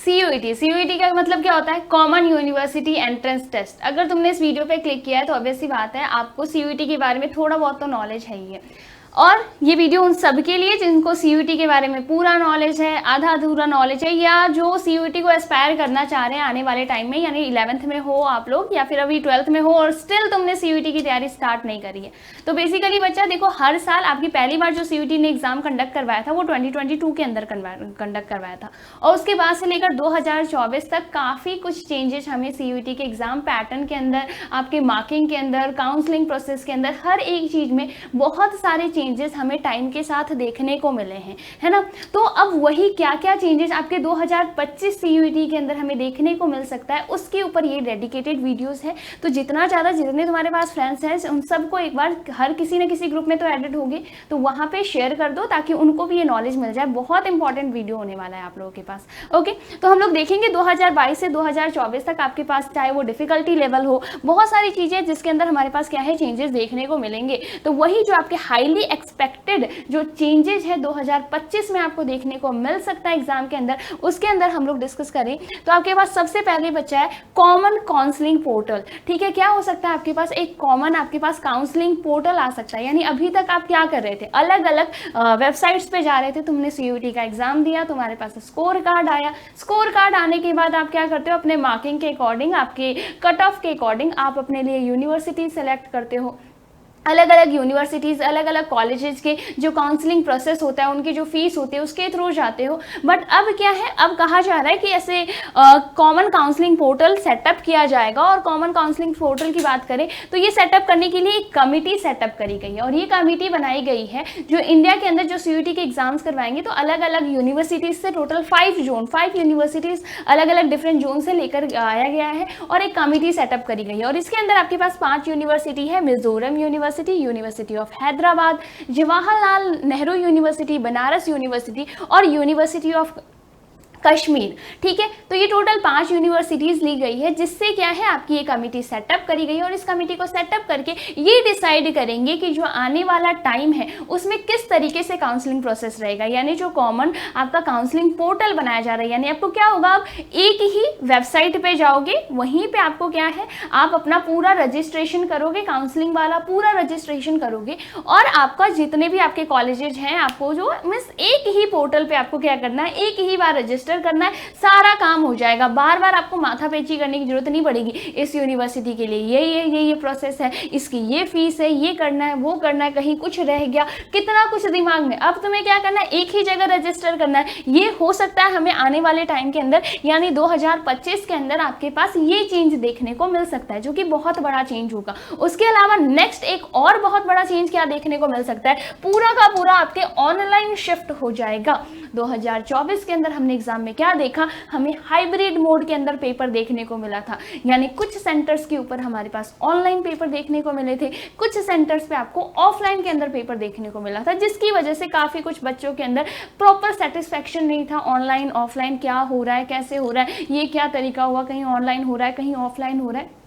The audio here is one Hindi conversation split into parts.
सीयूईटी का मतलब क्या होता है? Common university entrance test. अगर तुमने इस वीडियो पे क्लिक किया है तो ऑब्वियस सी बात है आपको सीयूईटी के बारे में थोड़ा बहुत तो नॉलेज है ही है। और ये वीडियो उन सब के लिए जिनको सीयूईटी के बारे में पूरा नॉलेज है, आधा अधूरा नॉलेज है, या जो सीयूईटी को एस्पायर करना चाह रहे हैं आने वाले टाइम में, यानी 11th में हो आप लोग या फिर अभी 12th में हो और स्टिल तुमने सीयूईटी की तैयारी स्टार्ट नहीं करी है। तो बेसिकली बच्चा देखो, हर साल आपकी पहली बार जो सीयूईटी ने एग्जाम कंडक्ट करवाया था वो 2022 के अंदर कंडक्ट करवाया था, और उसके बाद से लेकर 2024 तक काफ़ी कुछ चेंजेस हमें सीयूईटी के एग्जाम पैटर्न के अंदर, आपके मार्किंग के अंदर, काउंसलिंग प्रोसेस के अंदर, हर एक चीज़ में बहुत सारे चेंजेस हमें टाइम के साथ देखने को मिले हैं, है ना। तो अब वही क्या क्या चेंजेस आपके 2025 सीयूईटी के अंदर हमें देखने को मिल सकता है, उसके ऊपर ये डेडिकेटेड वीडियोस है। तो जितना ज़्यादा, जितने तुम्हारे पास फ्रेंड्स हैं उन सबको एक बार, हर किसी न किसी ग्रुप में तो एडेड होगी, तो वहाँ पे शेयर कर दो ताकि उनको भी ये नॉलेज मिल जाए। बहुत इंपॉर्टेंट वीडियो होने वाला है आप लोगों के पास। ओके, तो हम लोग देखेंगे 2022 से 2024 तक आपके पास, चाहे वो डिफिकल्टी लेवल हो, बहुत सारी चीज़ें जिसके अंदर हमारे पास क्या है, चेंजेस देखने को मिलेंगे। तो वही जो आपके हाईली एक्सपेक्टेड जो चेंजेस है 2025 में आपको देखने को मिल सकता है एग्जाम के अंदर, उसके अंदर हम लोग डिस्कस करें। तो आपके पास सबसे पहले बच्चा है कॉमन काउंसलिंग पोर्टल। ठीक है, क्या हो सकता है आपके पास? एक कॉमन आपके पास काउंसलिंग पोर्टल आ सकता है। यानी अभी तक आप क्या कर रहे थे, अलग अलग वेबसाइट्स पे जा रहे थे, तुमने सीयूईटी का एग्जाम दिया, तुम्हारे पास स्कोर कार्ड आया, स्कोर कार्ड आने के बाद आप क्या करते हो, अपने मार्किंग के अकॉर्डिंग, आपके कट ऑफ के अकॉर्डिंग आप अपने लिए यूनिवर्सिटी सेलेक्ट करते हो। अलग अलग यूनिवर्सिटीज़, अलग अलग कॉलेजेस के जो काउंसलिंग प्रोसेस होता है, उनकी जो फीस होती है उसके थ्रू जाते हो। बट अब क्या है, अब कहा जा रहा है कि ऐसे कॉमन काउंसलिंग पोर्टल सेटअप किया जाएगा। और कॉमन काउंसलिंग पोर्टल की बात करें तो ये सेटअप करने के लिए एक कमिटी सेटअप करी गई है, और ये कमिटी बनाई गई है जो इंडिया के अंदर जो सीयूईटी के एग्जाम्स करवाएंगे, तो अलग अलग यूनिवर्सिटीज़ से टोटल 5 यूनिवर्सिटीज़ अलग अलग डिफरेंट जोन से लेकर आया गया है और एक कमिटी सेटअप करी गई है। और इसके अंदर आपके पास 5 यूनिवर्सिटी है, Mizoram university of Hyderabad, Jawaharlal Nehru university, Banaras university और यूनिवर्सिटी ऑफ कश्मीर। ठीक है, तो ये टोटल 5 यूनिवर्सिटीज़ ली गई है, जिससे क्या है, आपकी ये कमेटी सेटअप करी गई है। और इस कमेटी को सेटअप करके ये डिसाइड करेंगे कि जो आने वाला टाइम है उसमें किस तरीके से काउंसलिंग प्रोसेस रहेगा। यानी जो कॉमन आपका काउंसलिंग पोर्टल बनाया जा रहा है, यानी आपको क्या होगा, आप एक ही वेबसाइट पे जाओगे, वहीं पे आपको क्या है, आप अपना पूरा रजिस्ट्रेशन करोगे, काउंसलिंग वाला पूरा रजिस्ट्रेशन करोगे, और आपका जितने भी आपके कॉलेजेज हैं, आपको जो मीन्स एक ही पोर्टल पे आपको क्या करना है, एक ही बार रजिस्टर करना है, सारा काम हो जाएगा। बार बार आपको माथापेची करने की जरूरत नहीं पड़ेगी। इस यूनिवर्सिटी के लिए ये प्रोसेस है, इसकी ये फीस है, ये करना है, वो करना है, कहीं कुछ रह गया, कितना कुछ दिमाग में। अब तुम्हें क्या करना है, एक ही जगह रजिस्टर करना है। ये हो सकता है हमें आने वाले टाइम के अंदर, यानी 2025 के अंदर आपके पास ये चेंज देखने को मिल सकता है, जो कि बहुत बड़ा चेंज होगा। उसके अलावा नेक्स्ट एक और बहुत बड़ा चेंज क्या देखने को मिल सकता है, पूरा का पूरा आपके ऑनलाइन शिफ्ट हो जाएगा। 2024 के अंदर हमने एग्जाम में क्या देखा, हमें हाइब्रिड मोड के अंदर पेपर देखने को मिला था। यानी कुछ सेंटर्स के ऊपर हमारे पास ऑनलाइन पेपर देखने को मिले थे, कुछ सेंटर्स पे आपको ऑफलाइन के अंदर पेपर देखने को मिला था, जिसकी वजह से काफ़ी कुछ बच्चों के अंदर प्रॉपर सेटिस्फैक्शन नहीं था। ऑनलाइन ऑफलाइन क्या हो रहा है, कैसे हो रहा है, ये क्या तरीका हुआ, कहीं ऑनलाइन हो रहा है, कहीं ऑफलाइन हो रहा है।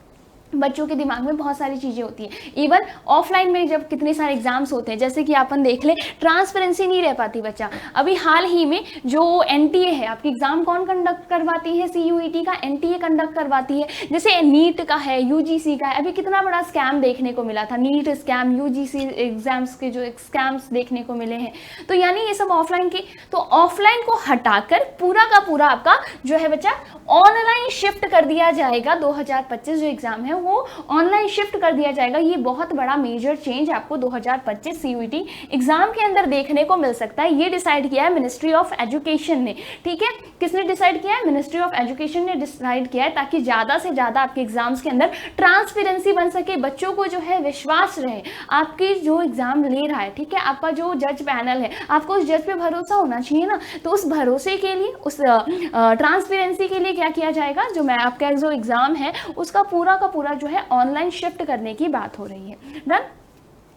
बच्चों के दिमाग में बहुत सारी चीज़ें होती हैं। इवन ऑफलाइन में जब कितने सारे एग्जाम्स होते हैं, जैसे कि अपन देख ले, ट्रांसपेरेंसी नहीं रह पाती बच्चा। अभी हाल ही में जो एनटीए है, आपकी एग्जाम कौन कंडक्ट करवाती है, सीयूईटी का एनटीए कंडक्ट करवाती है। जैसे नीट का है, यूजीसी का है, अभी कितना बड़ा स्कैम देखने को मिला था, नीट स्कैम, यूजीसी एग्जाम्स के जो स्कैम्स देखने को मिले हैं। तो यानी ये सब ऑफलाइन के, तो ऑफलाइन को हटाकर पूरा का पूरा आपका जो है बच्चा ऑनलाइन शिफ्ट कर दिया जाएगा। 2025 जो एग्जाम है वो ऑनलाइन शिफ्ट कर दिया जाएगा। ये बहुत बड़ा मेजर चेंज आपको 2025 सीयूईटी एग्जाम के अंदर देखने को मिल सकता है। ये डिसाइड किया है मिनिस्ट्री ऑफ एजुकेशन ने। ठीक है, किसने डिसाइड किया है, मिनिस्ट्री ऑफ एजुकेशन ने डिसाइड किया है, ताकि ज़्यादा से ज़्यादा आपके एग्जाम्स के अंदर ट्रांसपेरेंसी बन सके, बच्चों को जो है विश्वास रहे आपकी जो एग्जाम ले रहा है। ठीक है, आपका जो जज पैनल है, आपको उस जज पे भरोसा होना चाहिए ना। तो उस भरोसे के लिए, उस ट्रांसपेरेंसी के लिए क्या किया जाएगा, जो मैं आपका जो एग्जाम है उसका पूरा का पूरा जो है ऑनलाइन शिफ्ट करने की बात हो रही है। डन।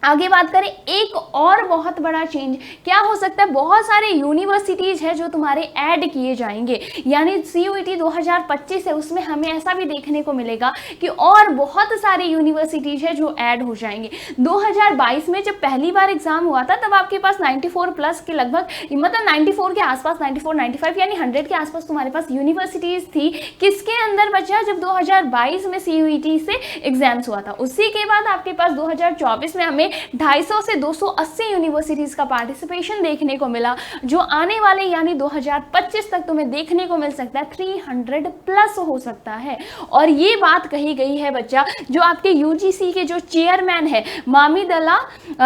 आगे बात करें, एक और बहुत बड़ा चेंज क्या हो सकता है, बहुत सारे यूनिवर्सिटीज़ है जो तुम्हारे ऐड किए जाएंगे, यानी CUET 2025 है उसमें हमें ऐसा भी देखने को मिलेगा कि और बहुत सारे यूनिवर्सिटीज़ है जो ऐड हो जाएंगे। 2022 में जब पहली बार एग्जाम हुआ था तब आपके पास 94 प्लस के लगभग, मतलब 94 के आसपास, 94, 95 यानी 100 के आसपास तुम्हारे पास यूनिवर्सिटीज़ थी। किसके अंदर बचा, जब 2022 में CUET से एग्जाम्स हुआ था। उसी के बाद आपके पास 2024 में हमें 250 से 280 यूनिवर्सिटीज का पार्टिसिपेशन देखने को मिला, जो आने वाले यानी 2025 तक तुम्हें देखने को मिल सकता है 300 प्लस हो सकता है। और ये बात कही गई है बच्चा, जो आपके UGC के जो चेयरमैन है मामीदला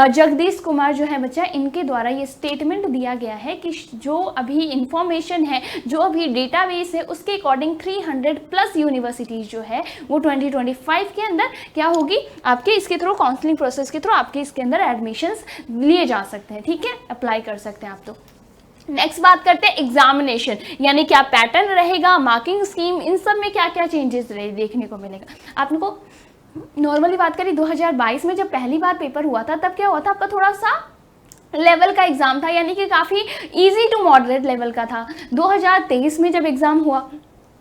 जगदीश कुमार जो है बच्चा, इनके द्वारा ये स्टेटमेंट दिया गया है कि जो अभी इंफॉर्मेशन है, जो अभी डेटाबेस है, उसके अकॉर्डिंग 300 प्लस यूनिवर्सिटीज जो है वो 2025 के अंदर क्या होगी, आपके इसके थ्रू काउंसलिंग प्रोसेस के थ्रू आपके इसके अंदर एडमिशंस लिए जा सकते हैं। ठीक है, अप्लाई कर सकते हैं आप। तो नेक्स्ट बात करते हैं एग्जामिनेशन, यानी क्या पैटर्न रहेगा, मार्किंग स्कीम, इन सब में क्या क्या चेंजेस देखने को मिलेगा। आपको नॉर्मली बात करें 2022 में जब पहली बार पेपर हुआ था तब क्या हुआ था, आपका थोड़ा सा लेवल का एग्जाम था, यानी कि काफ़ी इजी टू मॉडरेट लेवल का था। 2023 में जब एग्जाम हुआ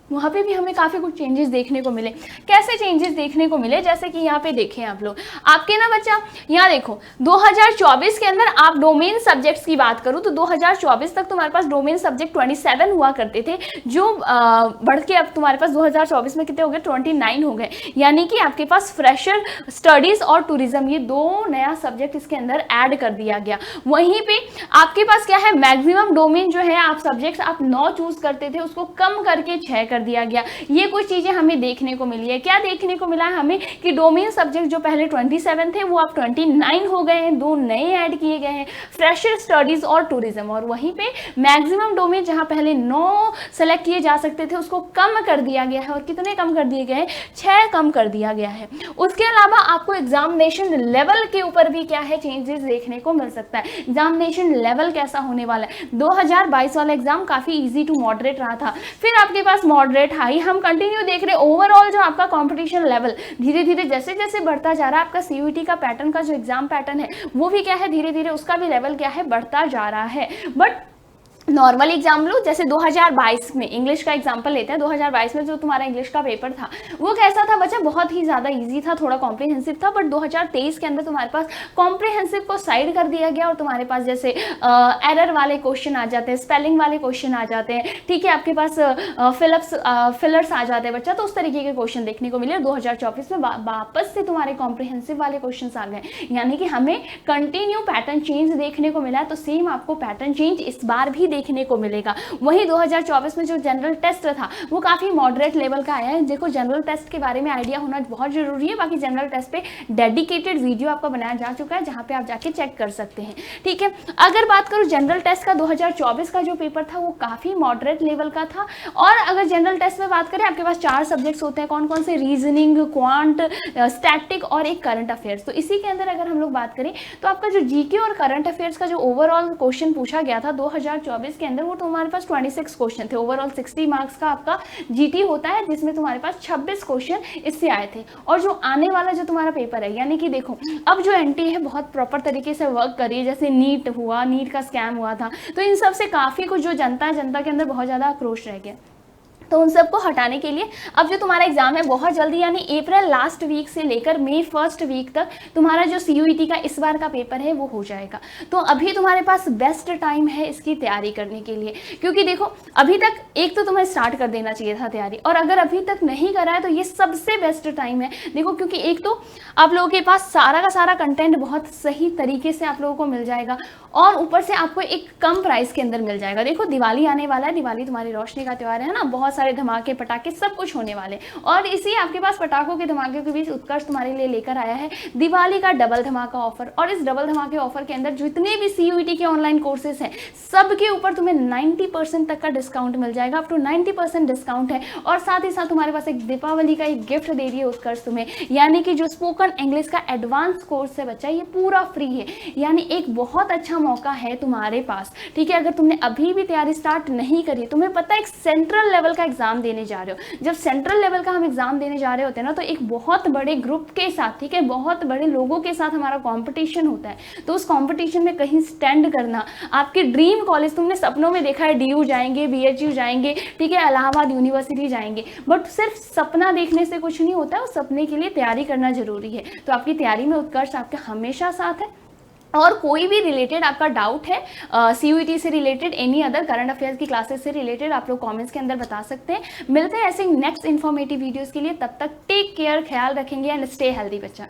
वहाँ पे भी हमें काफ़ी कुछ चेंजेस देखने को मिले। कैसे चेंजेस देखने को मिले, जैसे कि यहाँ पे देखें आप लोग, आपके ना बच्चा यहाँ देखो 2024 के अंदर आप डोमेन सब्जेक्ट्स की बात करूँ तो 2024 तक तुम्हारे पास डोमेन सब्जेक्ट 27 हुआ करते थे, जो बढ़ के अब तुम्हारे पास 2024 में कितने हो गए, 29 हो गए। यानी कि आपके पास फ्रेशर स्टडीज और टूरिज्म, ये दो नया सब्जेक्ट इसके अंदर ऐड कर दिया गया। वहीं पे आपके पास क्या है, मैक्सिमम डोमेन जो है आप सब्जेक्ट्स आप 9 चूज करते थे उसको कम करके 6 कर दिया गया। ये कुछ चीजें हमें देखने को मिली है। क्या देखने को मिला है हमें कि डोमेन सब्जेक्ट जो पहले 27 थे वो अब 29 हो गए हैं, 2 नए ऐड किए गए हैं, फ्रेशर स्टडीज और टूरिज्म। और वहीं पे मैक्सिमम डोमेन जहां पहले 9 सेलेक्ट किए जा सकते थे उसको कम कर दिया गया है। और कितने कम कर दिए गए हैं, 6 कम कर दिया गया है। उसके अलावा आपको एग्जामिनेशन लेवल के ऊपर भी क्या है, चेंजेस देखने को मिल सकता है। एग्जामिनेशन लेवल कैसा होने वाला है, 2022 वाला एग्जाम काफी इजी टू मॉडरेट रहा था, फिर आपके पास मॉडरेट हाई, हम कंटिन्यू देख रहे हैं ओवरऑल जो आपका कंपटीशन लेवल धीरे धीरे जैसे जैसे बढ़ता जा रहा है। आपका CUET का पैटर्न का जो एग्जाम पैटर्न है वो भी क्या है, धीरे धीरे उसका भी लेवल क्या है, बढ़ता जा रहा है। बट नॉर्मल एग्जाम लो, जैसे 2022 में इंग्लिश का एग्जांपल लेते हैं, 2022 में जो तुम्हारा इंग्लिश का पेपर था वो कैसा था बच्चा, बहुत ही ज़्यादा इजी था, थोड़ा कॉम्प्रिहेंसिव था। बट 2023 के अंदर तुम्हारे पास कॉम्प्रिहेंसिव को साइड कर दिया गया और तुम्हारे पास जैसे एरर वाले क्वेश्चन आ जाते हैं, स्पेलिंग वाले क्वेश्चन आ जाते हैं, ठीक है, आपके पास फिलर्स आ जाते हैं बच्चा, तो उस तरीके के क्वेश्चन देखने को मिले। 2024 में वापस से तुम्हारे कॉम्प्रिहेंसिव वाले क्वेश्चन आ गए, यानी कि हमें कंटिन्यू पैटर्न चेंज देखने को मिला। तो सेम आपको पैटर्न चेंज इस बार भी देखने को मिलेगा। वहीं 2024 में जो जनरल टेस्ट था वो काफी मॉडरेट लेवल का आया है। देखो जनरल टेस्ट के बारे में आइडिया होना बहुत जरूरी है, बाकी जनरल टेस्ट पे डेडिकेटेड वीडियो आपका बनाया जा चुका है जहां पे आप जाके चेक कर सकते हैं, ठीक है। अगर बात करूं जनरल टेस्ट का, 2024 का जो पेपर था वो काफी मॉडरेट लेवल का था। और अगर जनरल टेस्ट में बात करें, आपके पास 4 सब्जेक्ट्स होते हैं, कौन कौन से, रीजनिंग, क्वांट, स्टैटिक और एक करंट अफेयर्स। तो इसी के अंदर अगर हम लोग बात करें तो आपका जो जीके और करंट अफेयर्स का जो ओवरऑल क्वेश्चन पूछा गया था 2024 के अंदर, वो तुम्हारे पास 26 क्वेश्चन थे। ओवरऑल 60 मार्क्स का आपका जीटी होता है, जिसमें तुम्हारे पास 26 क्वेश्चन इससे आए थे। और जो आने वाला जो तुम्हारा पेपर है, यानी कि देखो अब जो एनटीए है बहुत प्रॉपर तरीके से वर्क करी है, जैसे नीट हुआ, नीट का स्कैम हुआ था, तो इन सब से काफी कुछ जो जनता के अंदर बहुत ज्यादा आक्रोश रह गया, तो उन सबको हटाने के लिए अब जो तुम्हारा एग्जाम है बहुत जल्दी, यानी अप्रैल लास्ट वीक से लेकर मई फर्स्ट वीक तक तुम्हारा जो CUET का इस बार का पेपर है वो हो जाएगा। तो अभी तुम्हारे पास बेस्ट टाइम है इसकी तैयारी करने के लिए, क्योंकि देखो अभी तक एक तो तुम्हें स्टार्ट कर देना चाहिए था तैयारी, और अगर अभी तक नहीं करा है तो ये सबसे बेस्ट टाइम है। देखो क्योंकि एक तो आप लोगों के पास सारा का सारा कंटेंट बहुत सही तरीके से आप लोगों को मिल जाएगा, और ऊपर से आपको एक कम प्राइस के अंदर मिल जाएगा। देखो दिवाली आने वाला है, दिवाली तुम्हारी रोशनी का त्यौहार है ना, बहुत सारे धमाके पटाखे सब कुछ होने वाले, और इसी आपके पास पटाखों के धमाके के बीच उत्कर्ष तुम्हारे लिए लेकर आया है दिवाली का डबल धमाका ऑफर। और इस डबल धमाके ऑफर के अंदर जितने भी CUET के ऑनलाइन कोर्सेज हैं सबके ऊपर तुम्हें 90% तक का डिस्काउंट मिल जाएगा, अप टू 90% डिस्काउंट है। और साथ ही साथ तुम्हारे पास एक दीपावली का एक गिफ्ट दे रही है उत्कर्ष तुम्हें, यानी कि जो स्पोकन इंग्लिश का एडवांस कोर्स है बच्चा, ये पूरा फ्री है, यानी एक बहुत अच्छा मौका है तुम्हारे पास, ठीक है। अगर तुमने अभी भी तैयारी स्टार्ट नहीं करी, तुम्हें पता है एक सेंट्रल लेवल का एग्जाम देने जा रहे हो। जब सेंट्रल लेवल का हम एग्जाम देने जा रहे होते हैं ना, तो एक बहुत बड़े ग्रुप के साथ, ठीक है, बहुत बड़े लोगों के साथ हमारा कंपटीशन होता है। तो उस कंपटीशन में कहीं स्टैंड करना, आपके ड्रीम कॉलेज, तुमने सपनों में देखा है DU जाएंगे, BHU जाएंगे, ठीक है, इलाहाबाद यूनिवर्सिटी जाएंगे, बट सिर्फ सपना देखने से कुछ नहीं होता है, उस सपने के लिए तैयारी करना जरूरी है। तो आपकी तैयारी में उत्कर्ष आपके हमेशा साथ है। और कोई भी रिलेटेड आपका डाउट है CUET से related, any other current affairs की क्लासेस से रिलेटेड, आप लोग कमेंट्स के अंदर बता सकते हैं। मिलते हैं ऐसे नेक्स्ट इन्फॉर्मेटिव वीडियोस के लिए, तब तक टेक केयर, ख्याल रखेंगे एंड स्टे हेल्दी बच्चा।